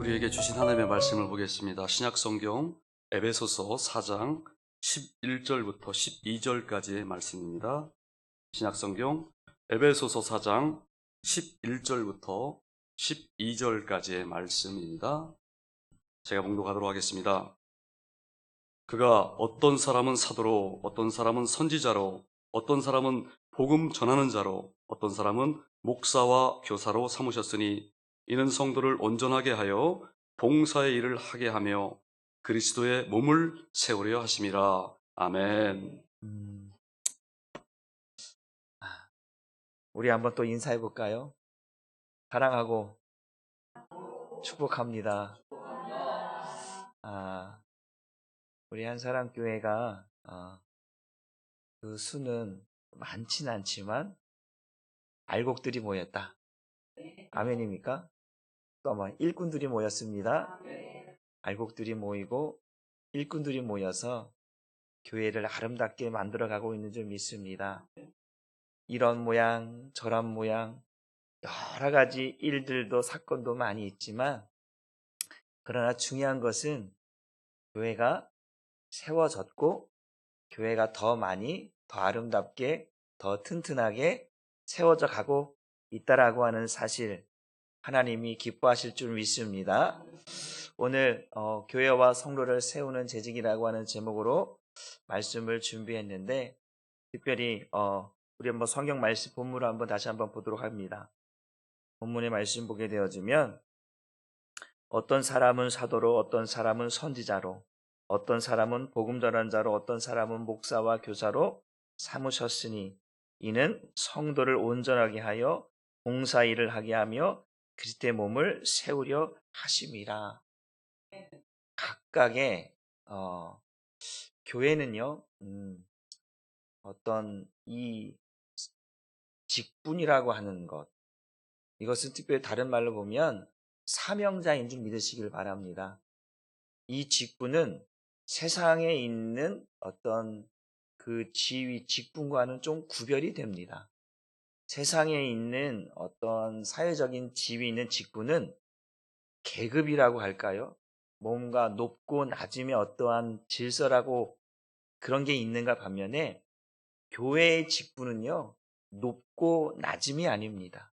우리에게 주신 하나님의 말씀을 보겠습니다. 신약성경 에베소서 4장 11절부터 12절까지의 말씀입니다. 신약성경 에베소서 4장 11절부터 12절까지의 말씀입니다. 제가 봉독하도록 하겠습니다. 그가 어떤 사람은 사도로, 어떤 사람은 선지자로, 어떤 사람은 복음 전하는 자로, 어떤 사람은 목사와 교사로 삼으셨으니 이는 성도를 온전하게 하여 봉사의 일을 하게 하며 그리스도의 몸을 세우려 하심이라. 아멘. 우리 한번 또 인사해 볼까요? 사랑하고 축복합니다. 우리 한사랑교회가 그 수는 많진 않지만 알곡들이 모였다. 아멘입니까? 또 아마 일꾼들이 모였습니다. 알곡들이 모이고 일꾼들이 모여서 교회를 아름답게 만들어가고 있는 줄 믿습니다. 이런 모양 저런 모양 여러 가지 일들도 사건도 많이 있지만, 그러나 중요한 것은 교회가 세워졌고 교회가 더 많이 더 아름답게 더 튼튼하게 세워져 가고 있다라고 하는 사실, 하나님이 기뻐하실 줄 믿습니다. 오늘 교회와 성도를 세우는 재직이라고 하는 제목으로 말씀을 준비했는데, 특별히 우리 한번 성경 말씀 본문을 한번 다시 한번 보도록 합니다. 본문의 말씀 보게 되어지면, 어떤 사람은 사도로, 어떤 사람은 선지자로, 어떤 사람은 복음 전한 자로, 어떤 사람은 목사와 교사로 삼으셨으니 이는 성도를 온전하게 하여 봉사일을 하게 하며 그리스도의 몸을 세우려 하심이라. 각각의 교회는요, 어떤 이 직분이라고 하는 것, 이것은 특별히 다른 말로 보면 사명자인 줄 믿으시길 바랍니다. 이 직분은 세상에 있는 어떤 그 지위, 직분과는 좀 구별이 됩니다. 세상에 있는 어떤 사회적인 지위 있는 직분은 계급이라고 할까요? 뭔가 높고 낮음의 어떠한 질서라고 그런 게 있는가 반면에, 교회의 직분은요, 높고 낮음이 아닙니다.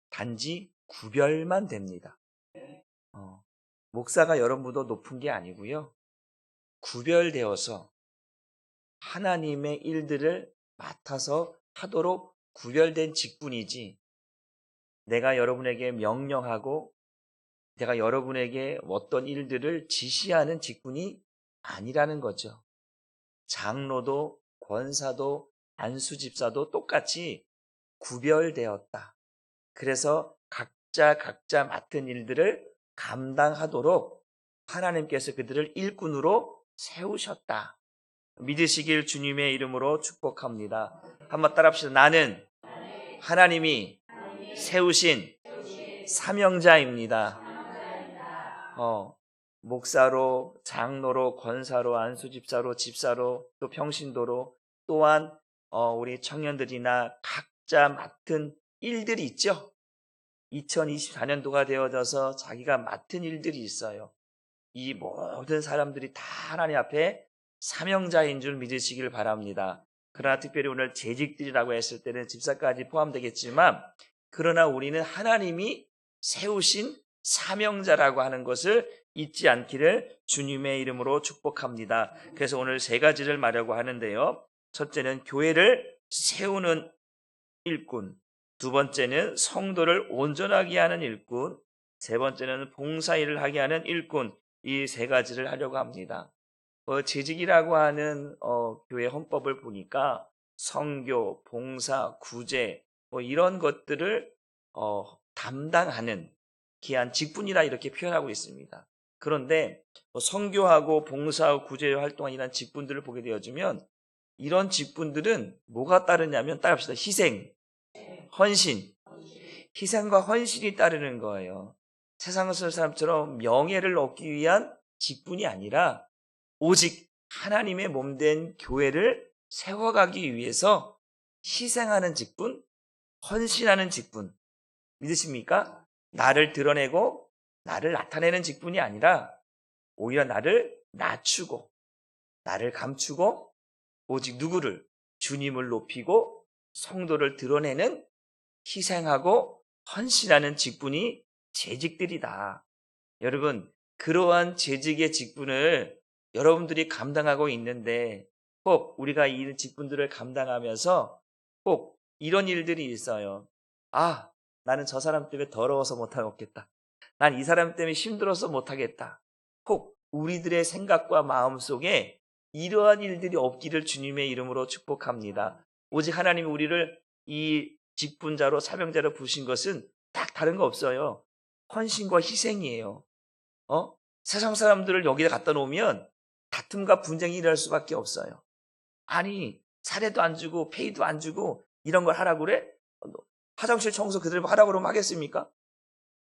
단지 구별만 됩니다. 목사가 여러분보다 높은 게 아니고요, 구별되어서 하나님의 일들을 맡아서 하도록 구별된 직분이지, 내가 여러분에게 명령하고 내가 여러분에게 어떤 일들을 지시하는 직분이 아니라는 거죠. 장로도 권사도 안수집사도 똑같이 구별되었다. 그래서 각자 맡은 일들을 감당하도록 하나님께서 그들을 일꾼으로 세우셨다. 믿으시길 주님의 이름으로 축복합니다. 한번 따라합시다. 나는 하나님이 세우신 사명자입니다. 목사로, 장로로, 권사로, 안수집사로, 집사로, 또 평신도로, 또한 우리 청년들이나 각자 맡은 일들이 있죠. 2024년도가 되어져서 자기가 맡은 일들이 있어요. 이 모든 사람들이 다 하나님 앞에 사명자인 줄 믿으시길 바랍니다. 그러나 특별히 오늘 재직들이라고 했을 때는 집사까지 포함되겠지만, 그러나 우리는 하나님이 세우신 사명자라고 하는 것을 잊지 않기를 주님의 이름으로 축복합니다. 그래서 오늘 세 가지를 말하려고 하는데요. 첫째는 교회를 세우는 일꾼, 두 번째는 성도를 온전하게 하는 일꾼, 세 번째는 봉사일을 하게 하는 일꾼, 이 세 가지를 하려고 합니다. 재직이라고 하는 교회 헌법을 보니까 선교, 봉사, 구제 이런 것들을 담당하는 귀한 직분이라 이렇게 표현하고 있습니다. 그런데 선교하고 봉사하고 구제 활동한 이런 직분들을 보게 되어지면, 이런 직분들은 뭐가 따르냐면, 따라합시다. 희생, 헌신. 희생과 헌신이 따르는 거예요. 세상 사람처럼 명예를 얻기 위한 직분이 아니라 오직 하나님의 몸된 교회를 세워가기 위해서 희생하는 직분, 헌신하는 직분. 믿으십니까? 나를 드러내고 나를 나타내는 직분이 아니라 오히려 나를 낮추고 나를 감추고 오직 누구를? 주님을 높이고 성도를 드러내는 희생하고 헌신하는 직분이 재직들이다. 여러분, 그러한 재직의 직분을 여러분들이 감당하고 있는데 꼭 우리가 이 직분들을 감당하면서 꼭 이런 일들이 있어요. 아, 나는 저 사람 때문에 더러워서 못하겠다. 난 이 사람 때문에 힘들어서 못하겠다. 꼭 우리들의 생각과 마음 속에 이러한 일들이 없기를 주님의 이름으로 축복합니다. 오직 하나님이 우리를 이 직분자로 사명자로 부르신 것은 딱 다른 거 없어요. 헌신과 희생이에요. 세상 사람들을 여기다 갖다 놓으면 다툼과 분쟁이 일어날 수밖에 없어요. 아니, 사례도 안 주고 페이도 안 주고 이런 걸 하라고 그래? 화장실 청소 그대로 하라고 그러면 하겠습니까?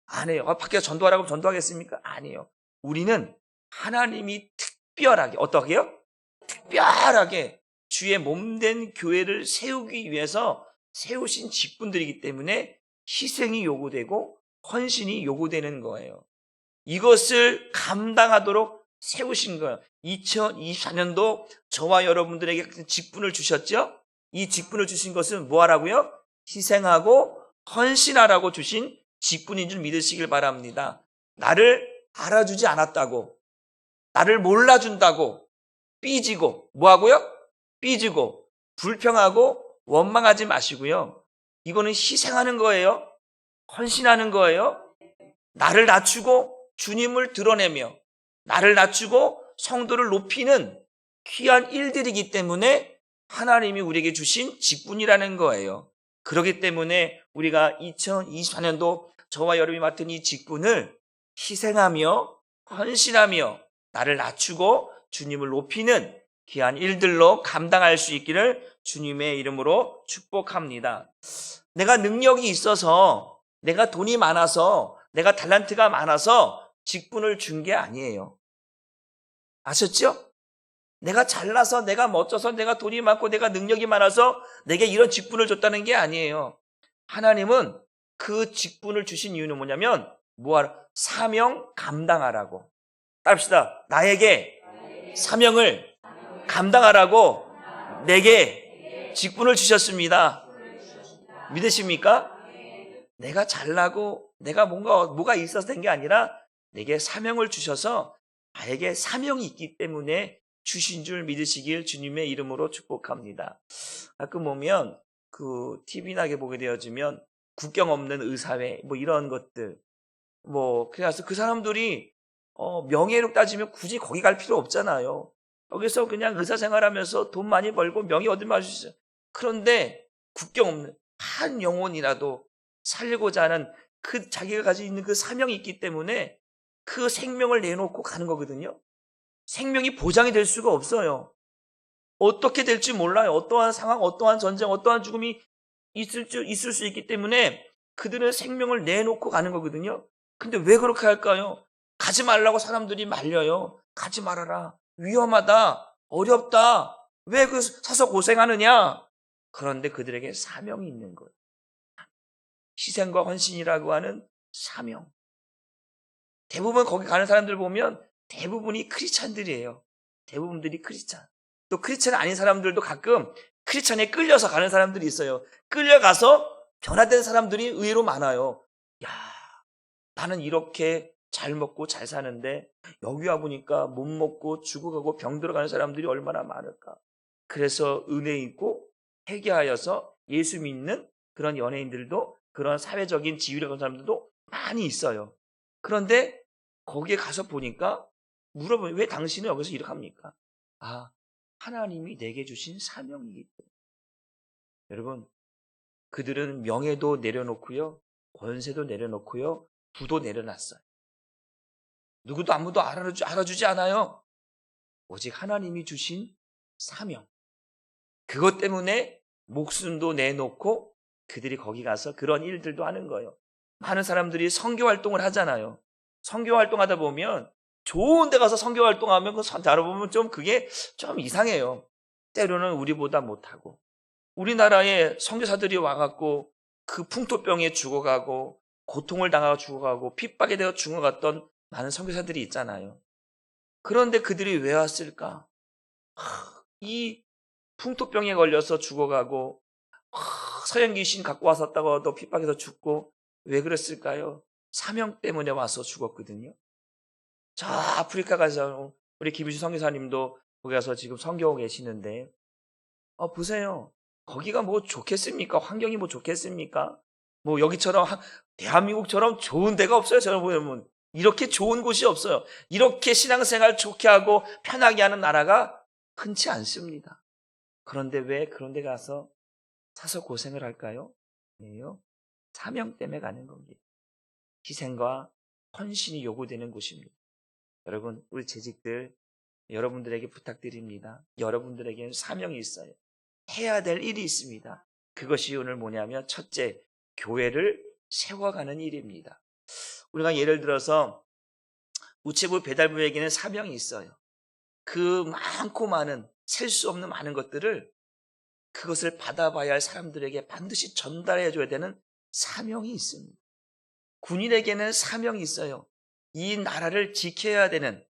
안 해요. 밖에서 전도하라고 하면 전도하겠습니까? 아니에요. 우리는 하나님이 특별하게, 어떻게요? 특별하게 주의 몸된 교회를 세우기 위해서 세우신 직분들이기 때문에 희생이 요구되고 헌신이 요구되는 거예요. 이것을 감당하도록 세우신 거예요. 2024년도 저와 여러분들에게 직분을 주셨죠? 이 직분을 주신 것은 뭐 하라고요? 희생하고 헌신하라고 주신 직분인 줄 믿으시길 바랍니다. 나를 알아주지 않았다고, 나를 몰라준다고 삐지고, 뭐 하고요? 삐지고, 불평하고 원망하지 마시고요. 이거는 희생하는 거예요. 헌신하는 거예요. 나를 낮추고 주님을 드러내며 나를 낮추고 성도를 높이는 귀한 일들이기 때문에 하나님이 우리에게 주신 직분이라는 거예요. 그렇기 때문에 우리가 2024년도 저와 여러분이 맡은 이 직분을 희생하며 헌신하며 나를 낮추고 주님을 높이는 귀한 일들로 감당할 수 있기를 주님의 이름으로 축복합니다. 내가 능력이 있어서, 내가 돈이 많아서, 내가 탤런트가 많아서 직분을 준 게 아니에요. 아셨죠? 내가 잘나서, 내가 멋져서, 내가 돈이 많고, 내가 능력이 많아서 내게 이런 직분을 줬다는 게 아니에요. 하나님은 그 직분을 주신 이유는 뭐냐면 사명 감당하라고. 따릅시다. 나에게 사명을 감당하라고 내게 직분을 주셨습니다. 믿으십니까? 내가 잘나고 내가 뭐가 있어서 된 게 아니라 내게 사명을 주셔서 나에게 사명이 있기 때문에 주신 줄 믿으시길 주님의 이름으로 축복합니다. 가끔 보면 그 TV나 보게 되어지면 국경 없는 의사회 이런 것들 그래서 그 사람들이 명예로 따지면 굳이 거기 갈 필요 없잖아요. 여기서 그냥 의사 생활하면서 돈 많이 벌고 명예 얻으면 하시죠. 그런데 국경 없는 한 영혼이라도 살고자 하는 그 자기가 가지고 있는 그 사명이 있기 때문에 그 생명을 내놓고 가는 거거든요. 생명이 보장이 될 수가 없어요. 어떻게 될지 몰라요. 어떠한 상황, 어떠한 전쟁, 어떠한 죽음이 있을 수 있기 때문에 그들은 생명을 내놓고 가는 거거든요. 근데 왜 그렇게 할까요? 가지 말라고 사람들이 말려요. 가지 말아라. 위험하다. 어렵다. 왜 사서 고생하느냐? 그런데 그들에게 사명이 있는 거예요. 희생과 헌신이라고 하는 사명. 대부분 거기 가는 사람들 보면 대부분이 크리스찬들이에요. 대부분들이 크리스찬. 또 크리스찬 아닌 사람들도 가끔 크리스찬에 끌려서 가는 사람들이 있어요. 끌려가서 변화된 사람들이 의외로 많아요. 야, 나는 이렇게 잘 먹고 잘 사는데 여기 와 보니까 못 먹고 죽어가고 병 들어가는 사람들이 얼마나 많을까. 그래서 은혜 있고 회개하여서 예수 믿는 그런 연예인들도, 그런 사회적인 지위를 가진 사람들도 많이 있어요. 그런데 거기에 가서 보니까 물어보면 왜 당신은 여기서 이렇게 합니까? 하나님이 내게 주신 사명이기 때문에. 여러분, 그들은 명예도 내려놓고요, 권세도 내려놓고요, 부도 내려놨어요. 누구도 아무도 알아주지 않아요. 오직 하나님이 주신 사명. 그것 때문에 목숨도 내놓고 그들이 거기 가서 그런 일들도 하는 거예요. 많은 사람들이 선교 활동을 하잖아요. 선교 활동하다 보면 좋은 데 가서 선교 활동하면 알아보면 그게 좀 이상해요. 때로는 우리보다 못하고, 우리나라에 선교사들이 와갖고 그 풍토병에 죽어가고 고통을 당하고 죽어가고 핍박에 대해 죽어갔던 많은 선교사들이 있잖아요. 그런데 그들이 왜 왔을까? 이 풍토병에 걸려서 죽어가고 서양 귀신 갖고 왔었다고 또 핍박해서 죽고 왜 그랬을까요? 사명 때문에 와서 죽었거든요. 저 아프리카 가서 우리 김유신 선교사님도 거기 가서 지금 선교하고 계시는데 보세요. 거기가 뭐 좋겠습니까? 환경이 뭐 좋겠습니까? 뭐 여기처럼 대한민국처럼 좋은 데가 없어요. 저는 보면 이렇게 좋은 곳이 없어요. 이렇게 신앙생활 좋게 하고 편하게 하는 나라가 흔치 않습니다. 그런데 왜 그런 데 가서 사서 고생을 할까요? 아니에요. 사명 때문에 가는 겁니다. 희생과 헌신이 요구되는 곳입니다. 여러분, 우리 재직들 여러분들에게 부탁드립니다. 여러분들에게는 사명이 있어요. 해야 될 일이 있습니다. 그것이 오늘 뭐냐면 첫째, 교회를 세워가는 일입니다. 우리가 예를 들어서 우체부 배달부에게는 사명이 있어요. 그 많고 많은 셀 수 없는 많은 것들을 그것을 받아봐야 할 사람들에게 반드시 전달해 줘야 되는 사명이 있습니다. 군인에게는 사명이 있어요. 이 나라를 지켜야 되는,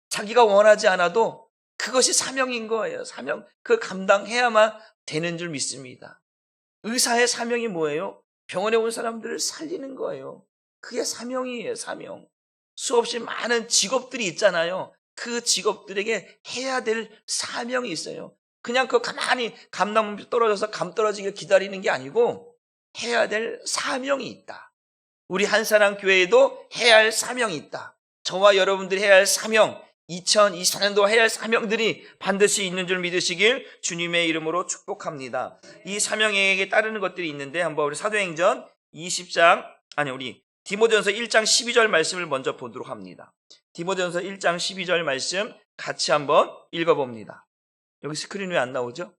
자기가 원하지 않아도 그것이 사명인 거예요. 사명, 그 감당해야만 되는 줄 믿습니다. 의사의 사명이 뭐예요? 병원에 온 사람들을 살리는 거예요. 그게 사명이에요. 사명. 수없이 많은 직업들이 있잖아요. 그 직업들에게 해야 될 사명이 있어요. 그냥 그 가만히 감당 떨어져서 감 떨어지길 기다리는 게 아니고 해야 될 사명이 있다. 우리 한사랑 교회에도 해야 할 사명이 있다. 저와 여러분들이 해야 할 사명, 2024년도 해야 할 사명들이 반드시 있는 줄 믿으시길 주님의 이름으로 축복합니다. 이 사명에게 따르는 것들이 있는데 한번 우리 사도행전 20장, 우리 디모데전서 1장 12절 말씀을 먼저 보도록 합니다. 디모데전서 1장 12절 말씀 같이 한번 읽어봅니다. 여기 스크린 왜 안 나오죠?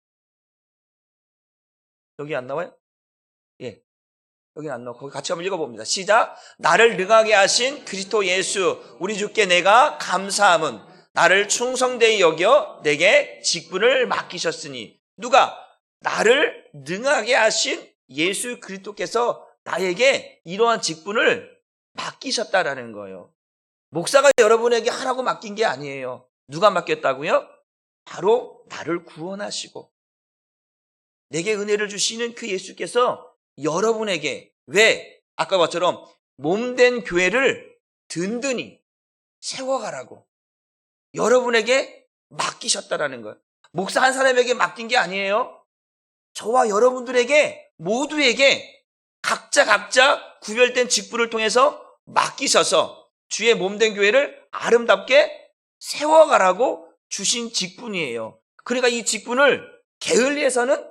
여기 안 나와요? 예. 여기 안 나오고 거기 같이 한번 읽어봅니다. 시작. 나를 능하게 하신 그리스도 예수 우리 주께 내가 감사함은 나를 충성되이 여겨 내게 직분을 맡기셨으니. 누가? 나를 능하게 하신 예수 그리스도께서 나에게 이러한 직분을 맡기셨다라는 거예요. 목사가 여러분에게 하라고 맡긴 게 아니에요. 누가 맡겼다고요? 바로 나를 구원하시고 내게 은혜를 주시는 그 예수께서 여러분에게, 왜? 아까 것처럼 몸된 교회를 든든히 세워가라고 여러분에게 맡기셨다라는 거예요. 목사 한 사람에게 맡긴 게 아니에요. 저와 여러분들에게 모두에게 각자 구별된 직분을 통해서 맡기셔서 주의 몸된 교회를 아름답게 세워가라고 주신 직분이에요. 그러니까 이 직분을 게을리해서는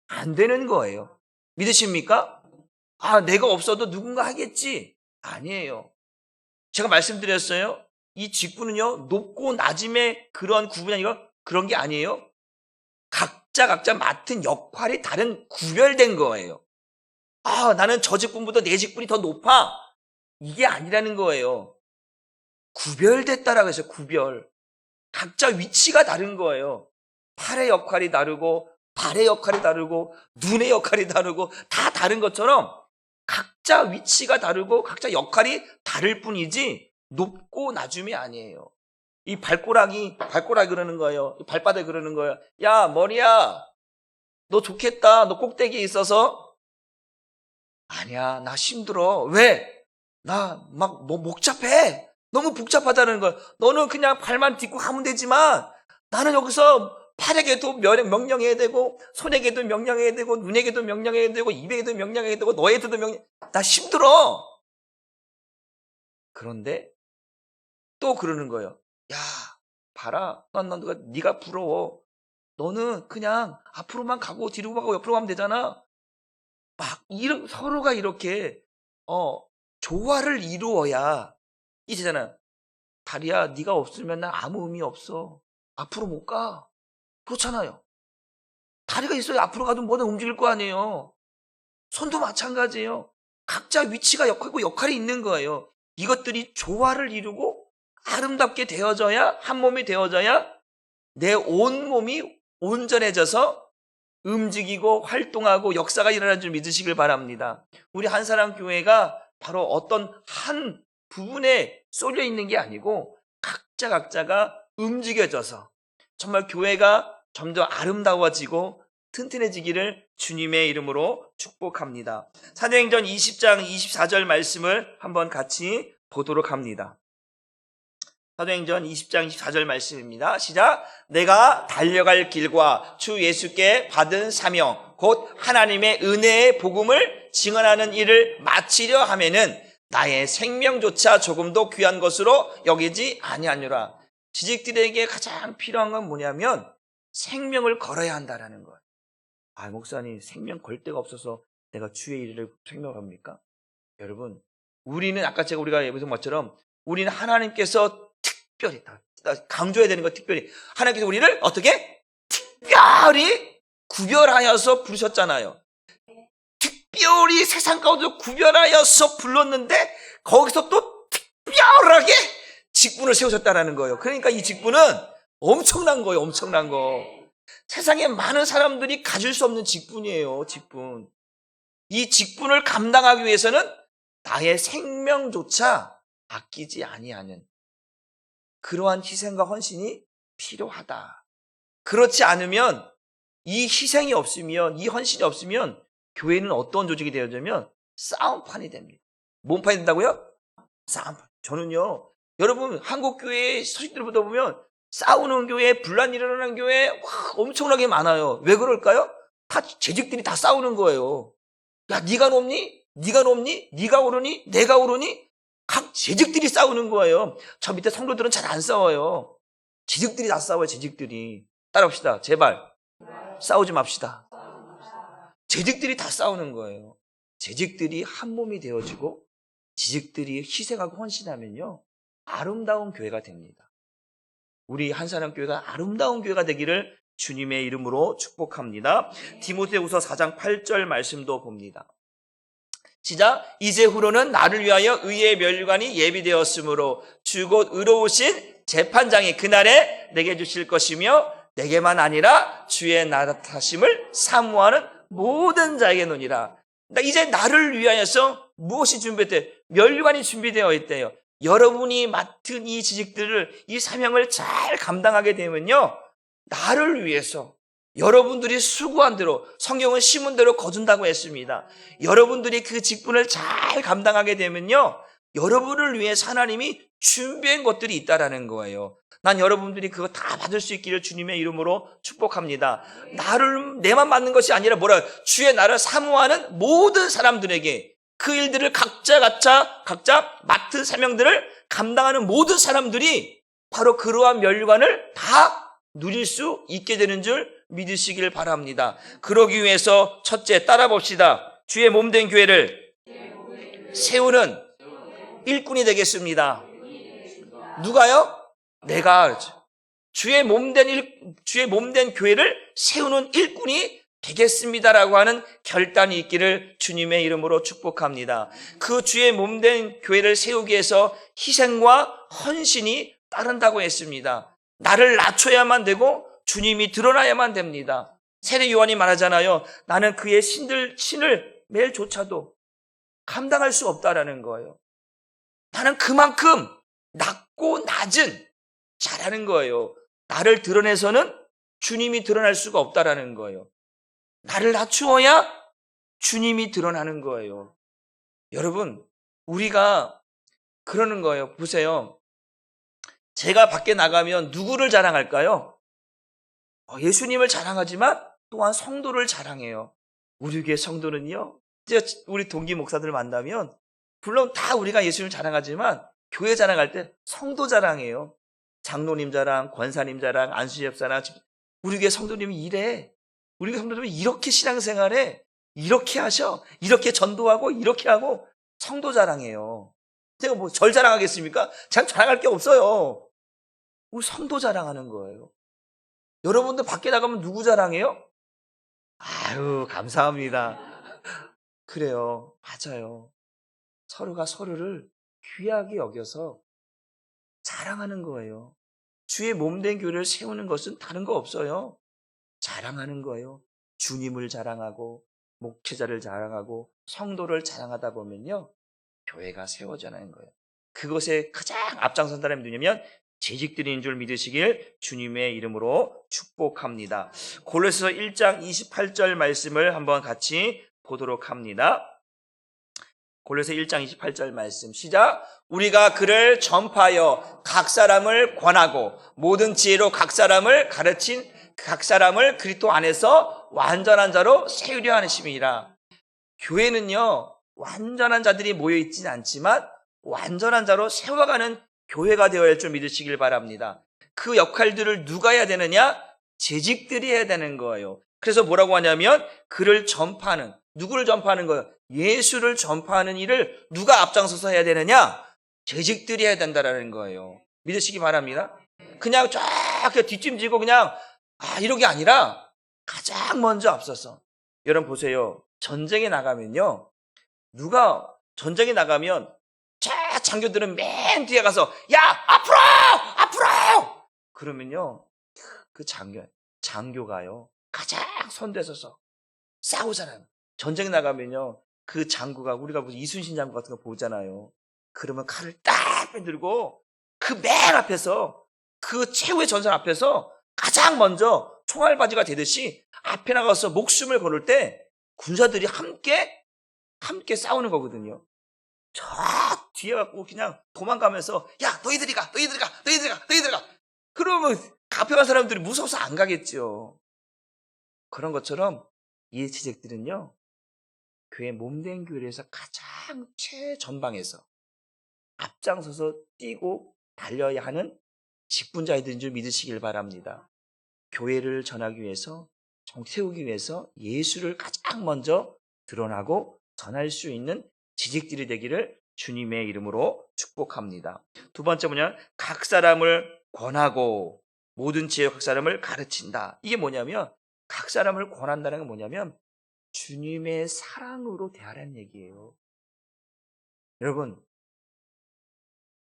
안 되는 거예요. 믿으십니까? 내가 없어도 누군가 하겠지. 아니에요. 제가 말씀드렸어요. 이 직분은요, 높고 낮음의 그런 구분이 아니라 그런 게 아니에요. 각자 맡은 역할이 다른 구별된 거예요. 나는 저 직분보다 내 직분이 더 높아. 이게 아니라는 거예요. 구별됐다라고 해서 구별. 각자 위치가 다른 거예요. 팔의 역할이 다르고 발의 역할이 다르고 눈의 역할이 다르고 다 다른 것처럼 각자 위치가 다르고 각자 역할이 다를 뿐이지 높고 낮음이 아니에요. 이 발가락이 그러는 거예요. 이 발바닥이 그러는 거예요. 야, 머리야, 너 좋겠다. 너 꼭대기에 있어서. 아니야, 나 힘들어. 왜? 나 막 복잡해. 너무 복잡하다는 거야. 너는 그냥 발만 딛고 가면 되지만 나는 여기서 팔에게도 명령해야 되고 손에게도 명령해야 되고 눈에게도 명령해야 되고 입에게도 명령해야 되고 너에게도 나 힘들어. 그런데 또 그러는 거예요. 야, 봐라. 네가 부러워. 너는 그냥 앞으로만 가고 뒤로 가고 옆으로 가면 되잖아. 서로가 이렇게 조화를 이루어야 이제잖아. 다리야, 네가 없으면 난 아무 의미 없어. 앞으로 못 가. 그렇잖아요. 다리가 있어야 앞으로 가도 뭐든 움직일 거 아니에요. 손도 마찬가지예요. 각자 위치가 역할이 있는 거예요. 이것들이 조화를 이루고 아름답게 되어져야, 한 몸이 되어져야 내 온 몸이 온전해져서 움직이고 활동하고 역사가 일어나는 줄 믿으시길 바랍니다. 우리 한사랑 교회가 바로 어떤 한 부분에 쏠려 있는 게 아니고 각자가 움직여져서 정말 교회가 점점 아름다워지고 튼튼해지기를 주님의 이름으로 축복합니다. 사도행전 20장 24절 말씀을 한번 같이 보도록 합니다. 사도행전 20장 24절 말씀입니다. 시작. 내가 달려갈 길과 주 예수께 받은 사명 곧 하나님의 은혜의 복음을 증언하는 일을 마치려 하면은 나의 생명조차 조금도 귀한 것으로 여기지 아니하노라. 지직들에게 가장 필요한 건 뭐냐면 생명을 걸어야 한다라는 거예요. 아, 목사님 생명 걸 데가 없어서 내가 주의 일을 생명합니까? 여러분, 우리는 아까 우리가 예배성 것처럼 우리는 하나님께서 특별히 강조해야 되는 거 특별히 하나님께서 우리를 어떻게 특별히 구별하여서 부르셨잖아요. 특별히 세상 가운데 구별하여서 불렀는데 거기서 또 특별하게 직분을 세우셨다는 거예요. 그러니까 이 직분은 엄청난 거예요. 엄청난 거. 세상에 많은 사람들이 가질 수 없는 직분이에요. 직분. 이 직분을 감당하기 위해서는 나의 생명조차 아끼지 아니하는 그러한 희생과 헌신이 필요하다. 그렇지 않으면 이 희생이 없으면 이 헌신이 없으면 교회는 어떤 조직이 되어지면 싸움판이 됩니다. 뭔 판이 된다고요? 싸움판. 저는요, 여러분 한국 교회의 소식들을 보다 보면 싸우는 교회, 분란 일어나는 교회 엄청나게 많아요. 왜 그럴까요? 다 재직들이 다 싸우는 거예요. 야, 네가 높니? 네가 높니? 네가 오르니? 내가 오르니? 각 재직들이 싸우는 거예요. 저 밑에 성도들은 잘 안 싸워요. 재직들이 다 싸워요. 재직들이. 따라합시다. 제발 싸우지 맙시다. 재직들이 다 싸우는 거예요. 재직들이 한 몸이 되어지고 지직들이 희생하고 헌신하면요 아름다운 교회가 됩니다. 우리 한사람교회가 아름다운 교회가 되기를 주님의 이름으로 축복합니다. 디모데후서 4장 8절 말씀도 봅니다. 시작. 이제후로는 나를 위하여 의의 멸관이 예비되었으므로 주 곧 의로우신 재판장이 그날에 내게 주실 것이며 내게만 아니라 주의 나타심을 사모하는 모든 자에게 노니라. 그러니까 이제 나를 위하여서 무엇이 준비됐대요? 멸관이 준비되어 있대요. 여러분이 맡은 이 지직들을, 이 사명을 잘 감당하게 되면요 나를 위해서 여러분들이 수고한 대로, 성경은 심은 대로 거둔다고 했습니다. 여러분들이 그 직분을 잘 감당하게 되면요 여러분을 위해서 하나님이 준비한 것들이 있다라는 거예요. 난 여러분들이 그거 다 받을 수 있기를 주님의 이름으로 축복합니다. 내만 받는 것이 아니라 주의 나를 사모하는 모든 사람들에게 그 일들을 각자 맡은 사명들을 감당하는 모든 사람들이 바로 그러한 멸관을 다 누릴 수 있게 되는 줄 믿으시길 바랍니다. 그러기 위해서 첫째 따라 봅시다. 주의 몸된 교회를 세우는 일꾼이 되겠습니다. 누가요? 내가 주의 몸된 교회를 세우는 일꾼이 되겠습니다라고 하는 결단이 있기를 주님의 이름으로 축복합니다. 그 주의 몸된 교회를 세우기 위해서 희생과 헌신이 따른다고 했습니다. 나를 낮춰야만 되고 주님이 드러나야만 됩니다. 세례 요한이 말하잖아요. 나는 그의 신을 매일 조차도 감당할 수 없다라는 거예요. 나는 그만큼 낮고 낮은 자라는 거예요. 나를 드러내서는 주님이 드러날 수가 없다라는 거예요. 나를 낮추어야 주님이 드러나는 거예요. 여러분, 우리가 그러는 거예요. 보세요. 제가 밖에 나가면 누구를 자랑할까요? 예수님을 자랑하지만 또한 성도를 자랑해요. 우리 교회 성도는요, 이제 우리 동기 목사들 만나면 물론 다 우리가 예수님을 자랑하지만 교회 자랑할 때 성도 자랑해요. 장로님 자랑, 권사님 자랑, 안수집 자랑. 우리 교회 성도님이 이래. 우리 교회 성도님이 이렇게 신앙생활해. 이렇게 하셔. 이렇게 전도하고 이렇게 하고 성도 자랑해요. 제가 뭐 절 자랑하겠습니까? 제가 자랑할 게 없어요. 우리 성도 자랑하는 거예요. 여러분들 밖에 나가면 누구 자랑해요? 아유, 감사합니다. 그래요. 맞아요. 서로가 서로를 귀하게 여겨서 자랑하는 거예요. 주의 몸된 교회를 세우는 것은 다른 거 없어요. 자랑하는 거예요. 주님을 자랑하고 목회자를 자랑하고 성도를 자랑하다 보면요 교회가 세워져나는 거예요. 그것에 가장 앞장선 사람이 누구냐면 재직들인 줄 믿으시길 주님의 이름으로 축복합니다. 골로새서 1장 28절 말씀을 한번 같이 보도록 합니다. 골로새 1장 28절 말씀 시작. 우리가 그를 전파하여 각 사람을 권하고 모든 지혜로 각 사람을 가르친 각 사람을 그리스도 안에서 완전한 자로 세우려 하는 심이라. 교회는요 완전한 자들이 모여있지는 않지만 완전한 자로 세워가는 교회가 되어야 할 줄 믿으시길 바랍니다. 그 역할들을 누가 해야 되느냐? 재직들이 해야 되는 거예요. 그래서 뭐라고 하냐면 그를 전파하는, 누구를 전파하는 거예요? 예수를 전파하는 일을 누가 앞장서서 해야 되느냐? 재직들이 해야 된다라는 거예요. 믿으시기 바랍니다. 그냥 쫙 뒷짐지고 그냥 이런 게 아니라 가장 먼저 앞서서. 여러분 보세요. 전쟁에 나가면요 누가 전쟁에 나가면 장교들은 맨 뒤에 가서 야 앞으로 그러면요 그 장교가요 가장 선두에 서서 싸우잖아요. 전쟁에 나가면요 그 장구가 우리가 무슨 이순신 장구 같은 거 보잖아요. 그러면 칼을 딱 빼들고 그 맨 앞에서 그 최후의 전선 앞에서 가장 먼저 총알바지가 되듯이 앞에 나가서 목숨을 걸을 때 군사들이 함께 싸우는 거거든요. 저 뒤에 갖고 그냥 도망가면서 야 너희들이 가. 그러면 앞에 간 사람들이 무서워서 안 가겠죠. 그런 것처럼 이 지적들은요 교회 몸된 교회에서 가장 최전방에서 앞장서서 뛰고 달려야 하는 직분자들인 줄 믿으시길 바랍니다. 교회를 전하기 위해서 세우기 위해서 예수를 가장 먼저 드러나고 전할 수 있는 지직들이 되기를 주님의 이름으로 축복합니다. 두 번째 뭐냐? 각 사람을 권하고 모든 지혜 각 사람을 가르친다. 이게 뭐냐면 각 사람을 권한다는 건 뭐냐면 주님의 사랑으로 대하라는 얘기예요. 여러분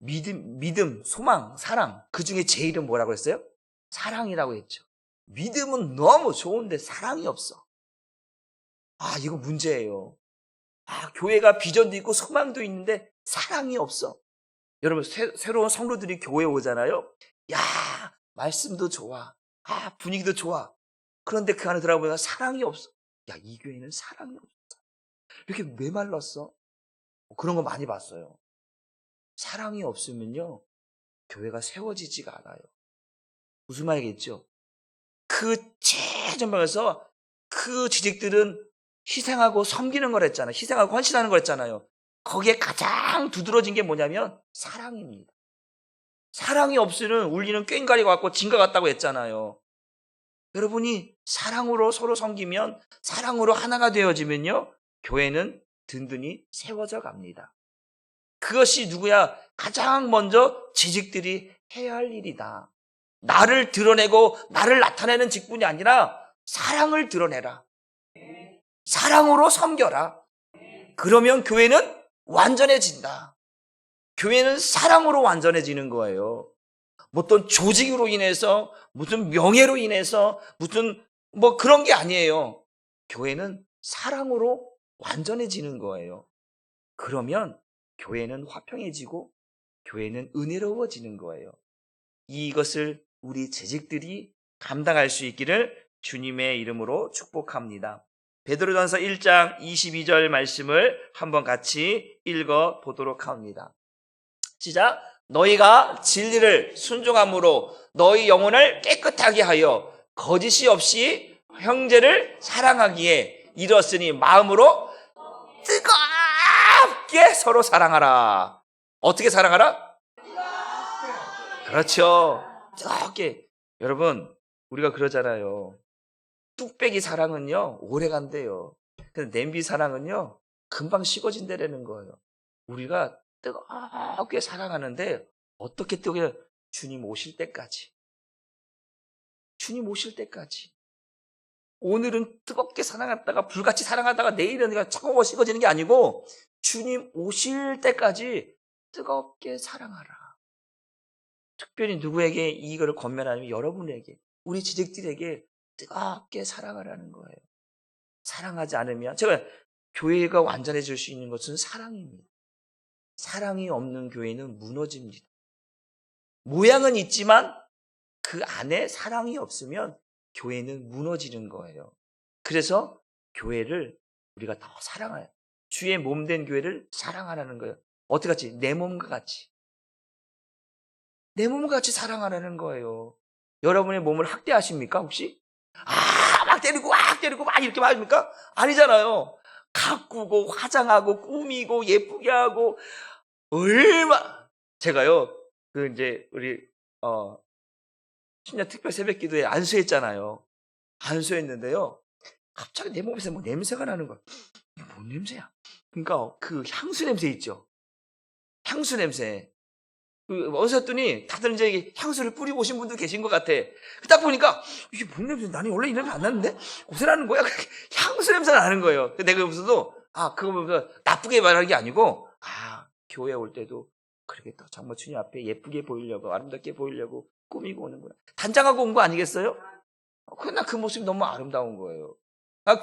믿음, 소망, 사랑 그 중에 제일은 뭐라고 했어요? 사랑이라고 했죠. 믿음은 너무 좋은데 사랑이 없어. 이거 문제예요. 교회가 비전도 있고 소망도 있는데 사랑이 없어. 여러분 새로운 성도들이 교회에 오잖아요. 야 말씀도 좋아. 분위기도 좋아. 그런데 그 안에 들어가보면 사랑이 없어. 야 이 교회는 사랑이 없어. 이렇게 메말랐어. 그런 거 많이 봤어요. 사랑이 없으면요 교회가 세워지지가 않아요. 무슨 말이겠죠? 그 최전방에서 그 지직들은 희생하고 섬기는 걸 했잖아요. 희생하고 헌신하는 걸 했잖아요. 거기에 가장 두드러진 게 뭐냐면 사랑입니다. 사랑이 없으면 울리는 꽹과리 같고 진과 같다고 했잖아요. 여러분이 사랑으로 서로 섬기면 사랑으로 하나가 되어지면요 교회는 든든히 세워져 갑니다. 그것이 누구야? 가장 먼저 지직들이 해야 할 일이다. 나를 드러내고 나를 나타내는 직분이 아니라 사랑을 드러내라. 사랑으로 섬겨라. 그러면 교회는 완전해진다. 교회는 사랑으로 완전해지는 거예요. 어떤 조직으로 인해서 무슨 명예로 인해서 무슨 그런 게 아니에요. 교회는 사랑으로 완전해지는 거예요. 그러면 교회는 화평해지고 교회는 은혜로워지는 거예요. 이것을 우리 재직들이 감당할 수 있기를 주님의 이름으로 축복합니다. 베드로전서 1장 22절 말씀을 한번 같이 읽어 보도록 합니다. 시작. 너희가 진리를 순종함으로 너희 영혼을 깨끗하게 하여 거짓이 없이 형제를 사랑하기에 이르렀으니 마음으로 뜨겁게 서로 사랑하라. 어떻게 사랑하라? 그렇죠. 뜨겁게. 여러분 우리가 그러잖아요. 뚝배기 사랑은요 오래 간대요. 근데 냄비 사랑은요 금방 식어진다라는 거예요. 우리가 뜨겁게 사랑하는데 어떻게 뜨겁게? 주님 오실 때까지. 주님 오실 때까지. 오늘은 뜨겁게 사랑했다가 불같이 사랑하다가 내일은 차가워 식어지는 게 아니고 주님 오실 때까지 뜨겁게 사랑하라. 특별히 누구에게 이거를 권면하냐면 여러분에게, 우리 지직들에게 뜨겁게 사랑하라는 거예요. 사랑하지 않으면, 제가 교회가 완전해질 수 있는 것은 사랑입니다. 사랑이 없는 교회는 무너집니다. 모양은 있지만 그 안에 사랑이 없으면 교회는 무너지는 거예요. 그래서 교회를 우리가 더 사랑해요. 주의 몸된 교회를 사랑하라는 거예요. 어떻게 같이? 내 몸과 같이. 내 몸과 같이 사랑하라는 거예요. 여러분의 몸을 학대하십니까 혹시? 막 때리고 막 이렇게 맞습니까? 아니잖아요. 가꾸고 화장하고 꾸미고 예쁘게 하고 제가요 이제 우리 신년 특별 새벽기도에 안수했잖아요. 안수했는데요. 갑자기 내 몸에서 뭐 냄새가 나는 거야. 이게 뭔 냄새야? 그러니까 그 향수 냄새 있죠. 향수 냄새. 어디서 했더니 다들 이제 향수를 뿌리고 오신 분도 계신 것 같아. 딱 보니까 이게 뭔 냄새? 나는 원래 이 냄새 안 나는데? 어디서 나는 거야? 향수 냄새가 나는 거예요. 내가 여기서도 그거 보면서 나쁘게 말하는 게 아니고 교회 올 때도 그렇게 또 정말 주님 앞에 예쁘게 보이려고 아름답게 보이려고 꾸미고 오는구나. 단장하고 온 거 아니겠어요? 그러나 그 모습이 너무 아름다운 거예요.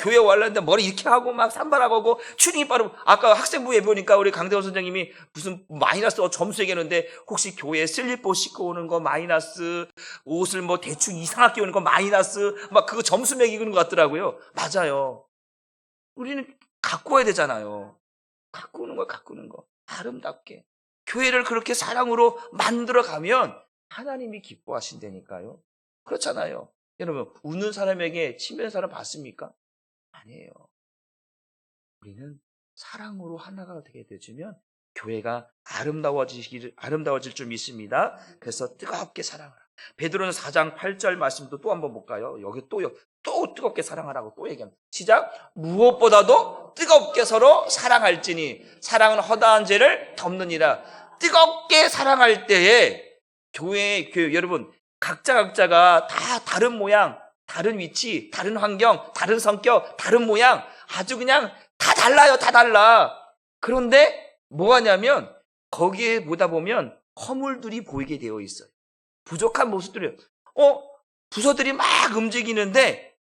교회 왔는데 머리 이렇게 하고 막 산발하고 하고 추링이 빠르고 아까 학생부 예배 보니까 우리 강대원 선생님이 무슨 마이너스 점수 얘기하는데 혹시 교회에 슬리퍼 신고 오는 거 마이너스, 옷을 뭐 대충 이상하게 오는 거 마이너스, 막 그거 점수 매기는 것 같더라고요. 맞아요. 우리는 갖고 와야 되잖아요. 갖고 오는 거 가꾸는 거 아름답게 교회를 그렇게 사랑으로 만들어 가면 하나님이 기뻐하신다니까요. 그렇잖아요. 여러분 웃는 사람에게 침뱉는 사람 봤습니까? 아니에요. 우리는 사랑으로 하나가 되게 되주면 교회가 아름다워질 줄 믿습니다. 그래서 뜨겁게 사랑하라. 베드로는 4장 8절 말씀도 또 한번 볼까요? 여기 또 뜨겁게 사랑하라고 또 얘기합니다. 시작. 무엇보다도 뜨겁게 서로 사랑할지니 사랑은 허다한 죄를 덮느니라. 뜨겁게 사랑할 때에 교회 여러분 각자가 다 다른 모양, 다른 위치, 다른 환경, 다른 성격, 다른 모양 아주 그냥 다 달라요. 다 달라. 그런데 뭐하냐면 거기에 보다 보면 허물들이 보이게 되어 있어요. 부족한 모습들이에요. 부서들이 막 움직이는데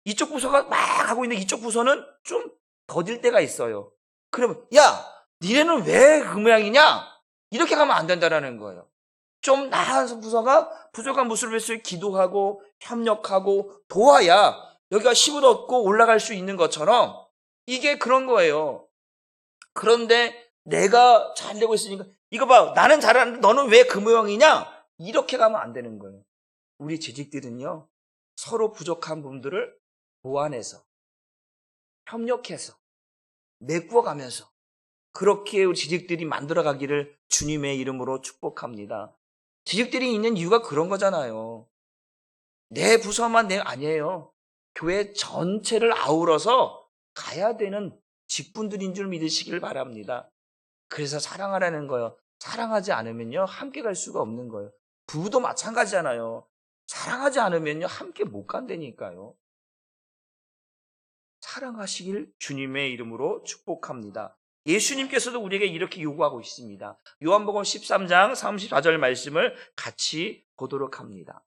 이쪽 부서가 막 하고 있는데 이쪽 부서는 좀 더딜 때가 있어요. 그러면 야 니네는 왜 그 모양이냐? 이렇게 가면 안 된다라는 거예요. 좀 나아서 부서가 부족한 모습을 위해서 기도하고 협력하고 도와야 여기가 힘을 얻고 올라갈 수 있는 것처럼 이게 그런 거예요. 그런데 내가 잘 되고 있으니까 이거 봐 나는 잘하는데 너는 왜 그 모양이냐? 이렇게 가면 안 되는 거예요. 우리 재직들은요 서로 부족한 부분들을 보완해서 협력해서 메꾸어가면서 그렇게 우리 재직들이 만들어가기를 주님의 이름으로 축복합니다. 재직들이 있는 이유가 그런 거잖아요. 내 부서만 아니에요. 교회 전체를 아우러서 가야 되는 직분들인 줄 믿으시길 바랍니다. 그래서 사랑하라는 거예요. 사랑하지 않으면요 함께 갈 수가 없는 거예요. 부부도 마찬가지잖아요. 사랑하지 않으면요 함께 못 간다니까요. 사랑하시길 주님의 이름으로 축복합니다. 예수님께서도 우리에게 이렇게 요구하고 있습니다. 요한복음 13장 34절 말씀을 같이 보도록 합니다.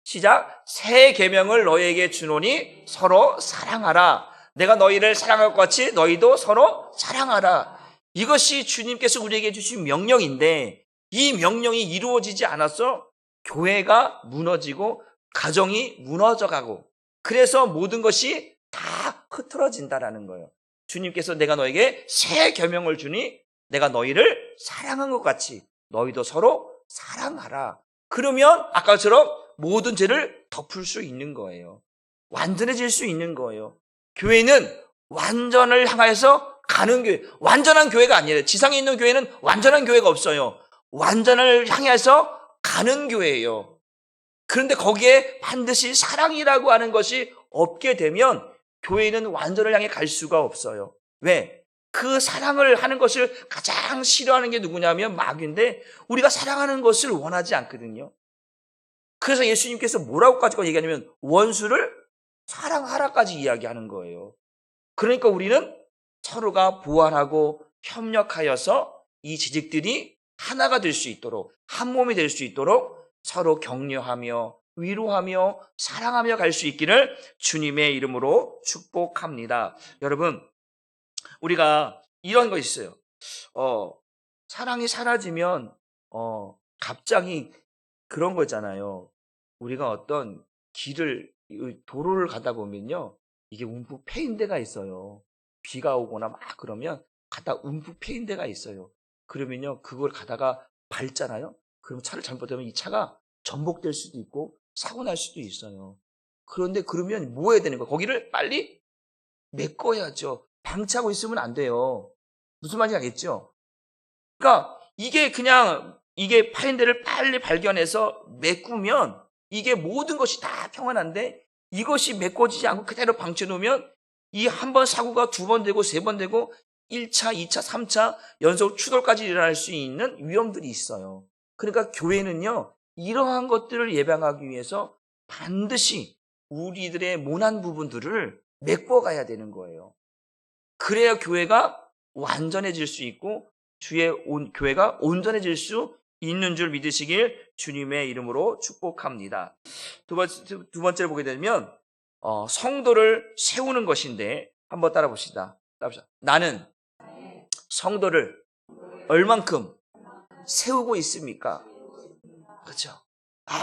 시작. 새 계명을 너희에게 주노니 서로 사랑하라. 내가 너희를 사랑할 것 같이 너희도 서로 사랑하라. 이것이 주님께서 우리에게 주신 명령인데 이 명령이 이루어지지 않아서 교회가 무너지고 가정이 무너져가고 그래서 모든 것이 다 흐트러진다라는 거예요. 주님께서 내가 너에게 새 계명을 주니 내가 너희를 사랑한 것 같이 너희도 서로 사랑하라. 그러면 아까처럼 모든 죄를 덮을 수 있는 거예요. 완전해질 수 있는 거예요. 교회는 완전을 향해서 가는 교회, 완전한 교회가 아니에요. 지상에 있는 교회는 완전한 교회가 없어요. 완전을 향해서 가는 교회예요. 그런데 거기에 반드시 사랑이라고 하는 것이 없게 되면 교회는 완전을 향해 갈 수가 없어요. 왜? 그 사랑을 하는 것을 가장 싫어하는 게 누구냐면 마귀인데 우리가 사랑하는 것을 원하지 않거든요. 그래서 예수님께서 뭐라고까지 얘기하냐면 원수를 사랑하라까지 이야기하는 거예요. 그러니까 우리는 서로가 보완하고 협력하여서 이 지직들이 하나가 될 수 있도록 한 몸이 될 수 있도록 서로 격려하며 위로하며 사랑하며 갈 수 있기를 주님의 이름으로 축복합니다. 여러분 우리가 이런 거 있어요. 사랑이 사라지면 갑자기 그런 거잖아요. 우리가 어떤 도로를 가다 보면요, 이게 움푹 패인 데가 있어요. 비가 오거나 막 그러면 가다 움푹 패인 데가 있어요. 그러면요, 그걸 가다가 밟잖아요. 그러면 차를 잘못하면 이 차가 전복될 수도 있고 사고 날 수도 있어요. 그런데 그러면 뭐 해야 되는 거예요? 거기를 빨리 메꿔야죠. 방치하고 있으면 안 돼요. 무슨 말인지 알겠죠? 그러니까 이게 파인 데를 빨리 발견해서 메꾸면 이게 모든 것이 다 평안한데, 이것이 메꿔지지 않고 그대로 방치해 놓으면 이 한 번 사고가 2번 되고 3번 되고 1차, 2차, 3차 연속 추돌까지 일어날 수 있는 위험들이 있어요. 그러니까 교회는요, 이러한 것들을 예방하기 위해서 반드시 우리들의 모난 부분들을 메꿔가야 되는 거예요. 그래야 교회가 완전해질 수 있고 교회가 온전해질 수 있는 줄 믿으시길 주님의 이름으로 축복합니다. 두 번째로 보게 되면 성도를 세우는 것인데, 한번 따라 봅시다. 나는 성도를 얼만큼 세우고 있습니까? 그렇죠?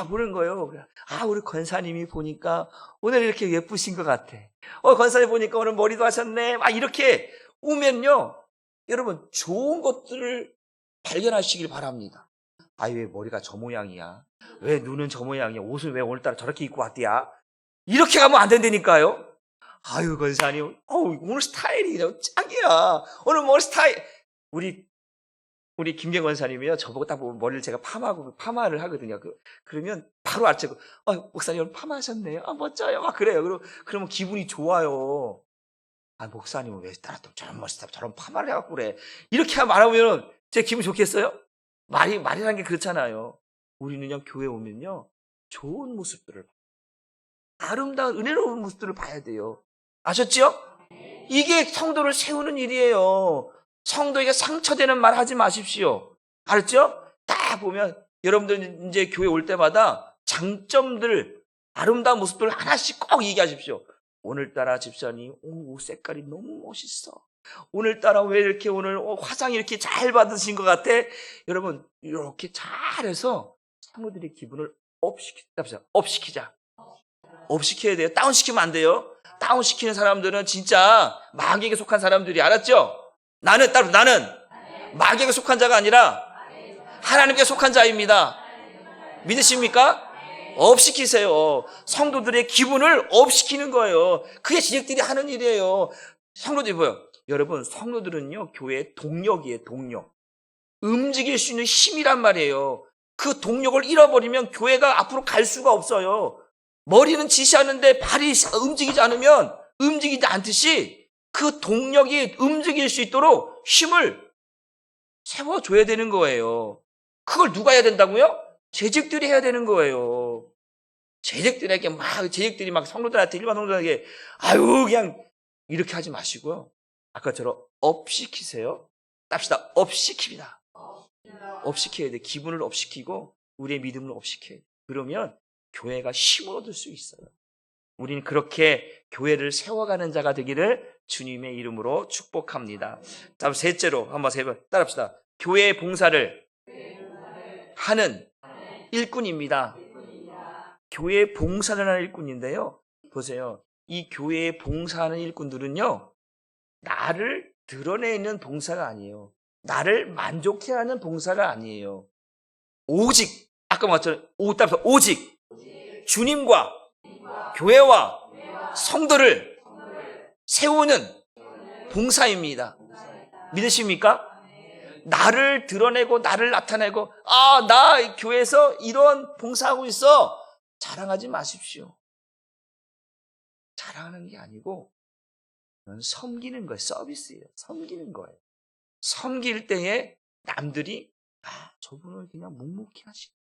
그런 거예요. 우리 권사님이 보니까 오늘 이렇게 예쁘신 것 같아. 권사님 보니까 오늘 머리도 하셨네. 막 이렇게 오면요, 여러분 좋은 것들을 발견하시길 바랍니다. 왜 머리가 저 모양이야? 왜 눈은 저 모양이야? 옷은 왜 오늘따라 저렇게 입고 왔디야? 이렇게 가면 안 된다니까요. 권사님, 오늘 스타일이 그냥 짱이야. 오늘 머리 스타일. 우리 김경 권사님이요, 저보고 딱 보면 머리를 제가 파마를 하거든요. 그러면 바로 알죠. 목사님 오늘 파마하셨네요. 멋져요. 막 그래요. 그러면 기분이 좋아요. 목사님은 왜 따라 또 저런 멋있다, 저런 파마를 해갖고 그래. 이렇게 말하면 제 기분 좋겠어요? 말이라는 게 그렇잖아요. 우리는요, 교회 오면요, 좋은 모습들을, 아름다운 은혜로운 모습들을 봐야 돼요. 아셨죠? 이게 성도를 세우는 일이에요. 성도에게 상처되는 말 하지 마십시오. 알았죠? 딱 보면 여러분들 이제 교회 올 때마다 장점들, 아름다운 모습들을 하나씩 꼭 얘기하십시오. 오늘따라 집사님, 옷 색깔이 너무 멋있어. 오늘따라 왜 이렇게 오늘 화장이 이렇게 잘 받으신 것 같아? 여러분, 이렇게 잘해서 성도들의 기분을 업시키자. 업시켜야 돼요. 다운시키면 안 돼요. 다운시키는 사람들은 진짜 마귀에게 속한 사람들이, 알았죠? 나는 마귀에게 속한 자가 아니라 하나님께 속한 자입니다. 믿으십니까? 업시키세요. 성도들의 기분을 업시키는 거예요. 그게 지식들이 하는 일이에요. 성도들이 뭐예요? 여러분, 성도들은요, 교회의 동력이에요. 동력. 움직일 수 있는 힘이란 말이에요. 그 동력을 잃어버리면 교회가 앞으로 갈 수가 없어요. 머리는 지시하는데 발이 움직이지 않으면 움직이지 않듯이 그 동력이 움직일 수 있도록 힘을 세워줘야 되는 거예요. 그걸 누가 해야 된다고요? 재직들이 해야 되는 거예요. 재직들이 막 성도들한테, 일반 성도들에게 그냥 이렇게 하지 마시고요. 아까처럼 업시키세요. 합시다. 업시킵니다. 업시켜야 돼. 기분을 업시키고 우리의 믿음을 업시켜야 돼. 그러면 교회가 힘을 얻을 수 있어요. 우리는 그렇게 교회를 세워가는 자가 되기를 주님의 이름으로 축복합니다. 다음 셋째로 한번 따라합시다. 교회의 봉사를 하는 일꾼입니다. 교회의 봉사를 하는 일꾼인데요. 보세요. 이 교회에 봉사하는 일꾼들은요, 나를 드러내는 봉사가 아니에요. 나를 만족해 하는 봉사가 아니에요. 오직, 아까 말했잖아요. 오직 주님과 교회와 성도를 세우는 봉사입니다. 믿으십니까? 나를 드러내고 나를 나타내고, 나 교회에서 이런 봉사하고 있어, 자랑하지 마십시오. 자랑하는 게 아니고 그건 섬기는 거예요. 서비스예요. 섬기는 거예요. 섬길 때에 남들이 저분을 그냥 묵묵히 하시네.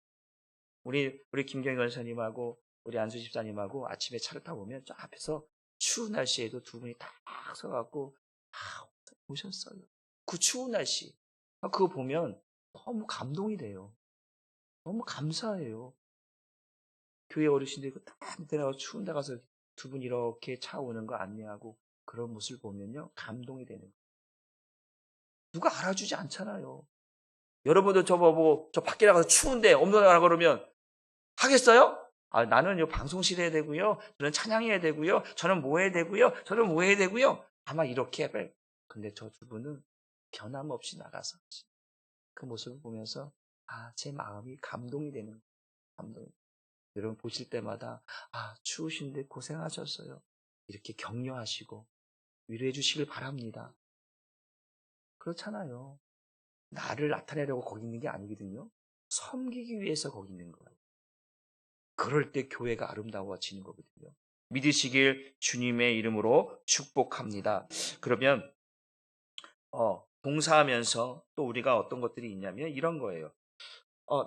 우리 김경희 권사님하고 우리 안수 집사님하고 아침에 차를 타고 오면 저 앞에서 추운 날씨에도 두 분이 딱 서갖고 오셨어요. 그 추운 날씨, 그거 보면 너무 감동이 돼요. 너무 감사해요. 교회 어르신들이 딱 밑에 나가서 추운 데 가서 두 분 이렇게 차 오는 거 안내하고 그런 모습을 보면요, 감동이 되는 거예요. 누가 알아주지 않잖아요. 여러분도 저보고 저 밖에 나가서 추운데 엄동나라 그러면 하겠어요? 나는 요 방송실 해야 되고요. 저는 찬양해야 되고요. 저는 뭐 해야 되고요. 저는 뭐 해야 되고요. 아마 이렇게 할. 근데 저 두 분은 변함없이 나가서 그 모습을 보면서 제 마음이 감동이 되는 거예요. 감동. 여러분 보실 때마다 추우신데 고생하셨어요. 이렇게 격려하시고 위로해 주시길 바랍니다. 그렇잖아요. 나를 나타내려고 거기 있는 게 아니거든요. 섬기기 위해서 거기 있는 거예요. 그럴 때 교회가 아름다워지는 거거든요. 믿으시길 주님의 이름으로 축복합니다. 그러면 봉사하면서 또 우리가 어떤 것들이 있냐면 이런 거예요.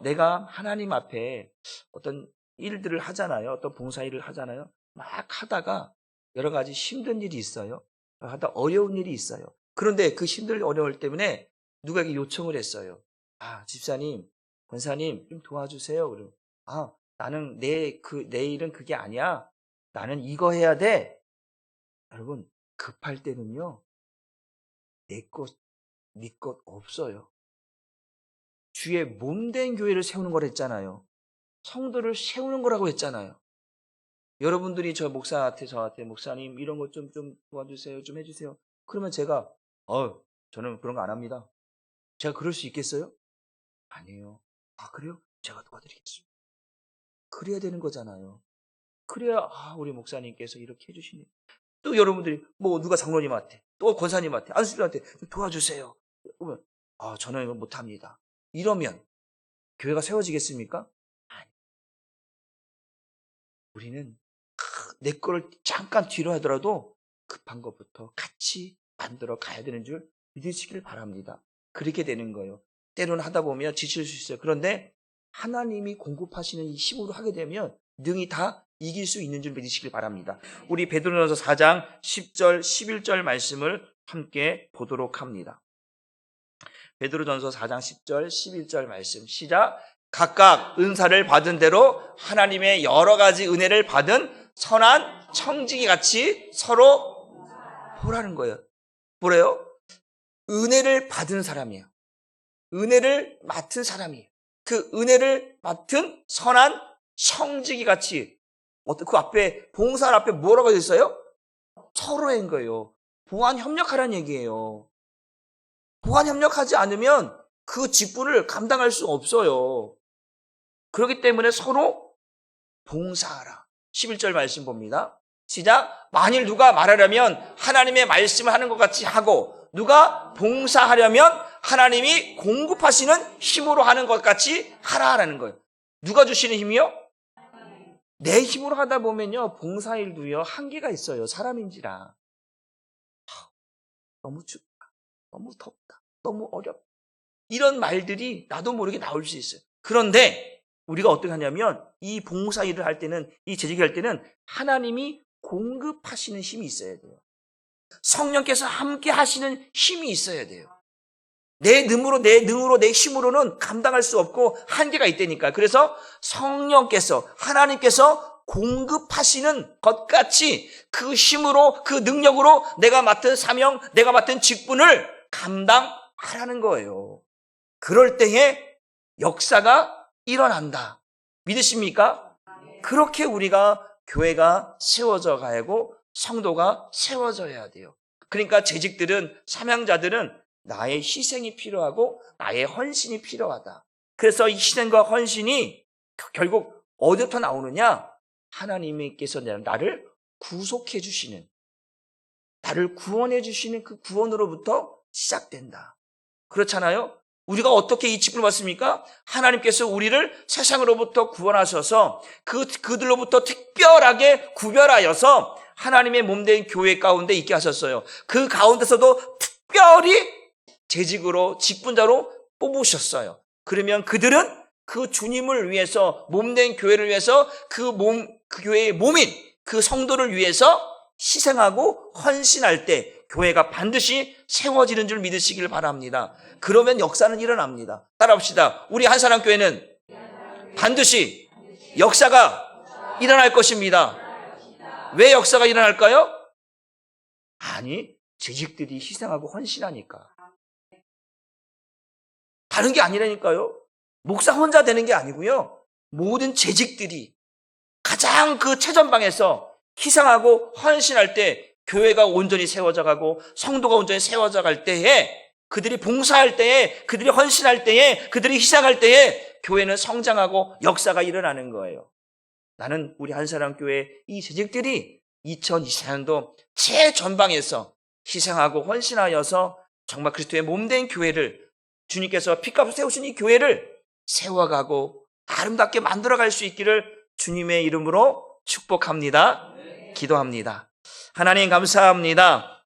내가 하나님 앞에 어떤 일들을 하잖아요. 어떤 봉사 일을 하잖아요. 막 하다가 여러 가지 힘든 일이 있어요. 하다 어려운 일이 있어요. 그런데 그 힘들 어려울 때문에 누구에게 요청을 했어요. 집사님, 권사님 좀 도와주세요. 그럼 나는 내 일은 그게 아니야. 나는 이거 해야 돼. 여러분 급할 때는요. 네 것 없어요. 주의 몸된 교회를 세우는 거라 했잖아요. 성도를 세우는 거라고 했잖아요. 여러분들이 저한테 목사님 이런 것 좀 도와주세요. 좀 해주세요. 그러면 제가 저는 그런 거 안 합니다. 제가 그럴 수 있겠어요? 아니에요. 그래요? 제가 도와드리겠습니다. 그래야 되는 거잖아요. 그래야 우리 목사님께서 이렇게 해주시니. 또 여러분들이 누가 장로님한테 또 권사님한테 안수님한테 도와주세요. 그러면 저는 이거 못합니다. 이러면 교회가 세워지겠습니까? 아니. 우리는 내 거를 잠깐 뒤로 하더라도 급한 것부터 같이 만들어 가야 되는 줄 믿으시길 바랍니다. 그렇게 되는 거예요. 때로는 하다 보면 지칠 수 있어요. 그런데 하나님이 공급하시는 이 힘으로 하게 되면 능히 다 이길 수 있는 줄 믿으시길 바랍니다. 우리 베드로전서 4장 10절 11절 말씀을 함께 보도록 합니다. 베드로전서 4장 10절 11절 말씀 시작. 각각 은사를 받은 대로 하나님의 여러 가지 은혜를 받은 선한 청지기 같이 서로 보라는 거예요. 뭐래요? 은혜를 받은 사람이에요. 은혜를 맡은 사람이에요. 그 은혜를 맡은 선한 청지기 같이 그 앞에 봉사 앞에 뭐라고 있어요? 서로인 거예요. 보완 협력하라는 얘기예요. 보완 협력하지 않으면 그 직분을 감당할 수 없어요. 그렇기 때문에 서로 봉사하라. 11절 말씀 봅니다. 시작. 만일 누가 말하려면 하나님의 말씀을 하는 것 같이 하고 누가 봉사하려면 하나님이 공급하시는 힘으로 하는 것 같이 하라라는 거예요. 누가 주시는 힘이요? 내 힘으로 하다 보면요 봉사일도요 한계가 있어요. 사람인지라 너무 춥다, 너무 덥다, 너무 어렵다 이런 말들이 나도 모르게 나올 수 있어요. 그런데 우리가 어떻게 하냐면 이 봉사일을 할 때는 이 재직을 할 때는 하나님이 공급하시는 힘이 있어야 돼요. 성령께서 함께 하시는 힘이 있어야 돼요. 내 능으로 내 힘으로는 감당할 수 없고 한계가 있다니까. 그래서 성령께서 하나님께서 공급하시는 것 같이 그 힘으로 그 능력으로 내가 맡은 사명 내가 맡은 직분을 감당하라는 거예요. 그럴 때에 역사가 일어난다. 믿으십니까? 그렇게 우리가 교회가 세워져 가야 하고 성도가 세워져야 돼요. 그러니까 재직들은 사명자들은 나의 희생이 필요하고 나의 헌신이 필요하다. 그래서 이 희생과 헌신이 결국 어디부터 나오느냐? 하나님께서 나를 구속해 주시는, 나를 구원해 주시는 그 구원으로부터 시작된다. 그렇잖아요? 우리가 어떻게 이 직분을 받습니까? 하나님께서 우리를 세상으로부터 구원하셔서 그들로부터 특별하게 구별하여서 하나님의 몸된 교회 가운데 있게 하셨어요. 그 가운데서도 특별히 재직으로 직분자로 뽑으셨어요. 그러면 그들은 그 주님을 위해서 몸된 교회를 위해서 그 교회의 몸인 그 성도를 위해서 희생하고 헌신할 때 교회가 반드시 세워지는 줄 믿으시길 바랍니다. 그러면 역사는 일어납니다. 따라합시다. 우리 한사람교회는 반드시 역사가 일어날 것입니다. 왜 역사가 일어날까요? 아니, 재직들이 희생하고 헌신하니까. 다른 게 아니라니까요. 목사 혼자 되는 게 아니고요. 모든 재직들이 가장 그 최전방에서 희생하고 헌신할 때 교회가 온전히 세워져 가고 성도가 온전히 세워져 갈 때에, 그들이 봉사할 때에, 그들이 헌신할 때에, 그들이 희생할 때에 교회는 성장하고 역사가 일어나는 거예요. 나는 우리 한사람교회 이 재직들이 2024년도 최전방에서 희생하고 헌신하여서 정말 그리스도의 몸된 교회를, 주님께서 피값으로 세우신 이 교회를 세워가고 아름답게 만들어갈 수 있기를 주님의 이름으로 축복합니다. 기도합니다. 하나님 감사합니다.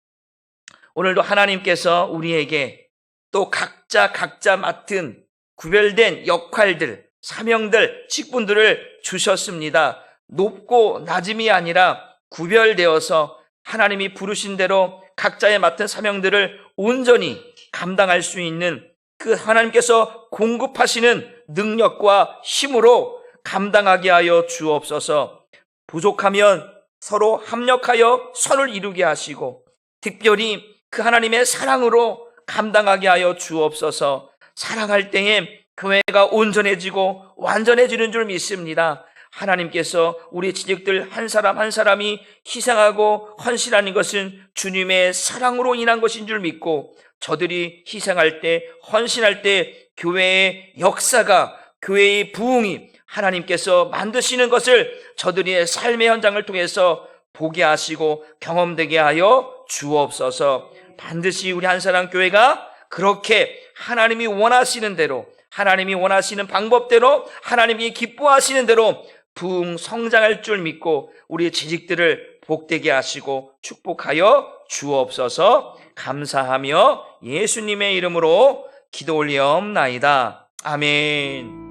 오늘도 하나님께서 우리에게 또 각자 맡은 구별된 역할들, 사명들, 직분들을 주셨습니다. 높고 낮음이 아니라 구별되어서 하나님이 부르신 대로 각자의 맡은 사명들을 온전히 감당할 수 있는 그 하나님께서 공급하시는 능력과 힘으로 감당하게 하여 주옵소서. 부족하면 서로 합력하여 선을 이루게 하시고, 특별히 그 하나님의 사랑으로 감당하게 하여 주옵소서. 사랑할 때에 교회가 온전해지고 완전해지는 줄 믿습니다. 하나님께서 우리 지직들 한 사람 한 사람이 희생하고 헌신하는 것은 주님의 사랑으로 인한 것인 줄 믿고, 저들이 희생할 때, 헌신할 때 교회의 역사가, 교회의 부흥이 하나님께서 만드시는 것을 저들의 삶의 현장을 통해서 보게 하시고 경험되게 하여 주옵소서. 반드시 우리 한사람 교회가 그렇게 하나님이 원하시는 대로, 하나님이 원하시는 방법대로, 하나님이 기뻐하시는 대로 부흥 성장할 줄 믿고 우리의 재직들을 복되게 하시고 축복하여 주옵소서. 감사하며 예수님의 이름으로 기도 올리옵나이다. 아멘.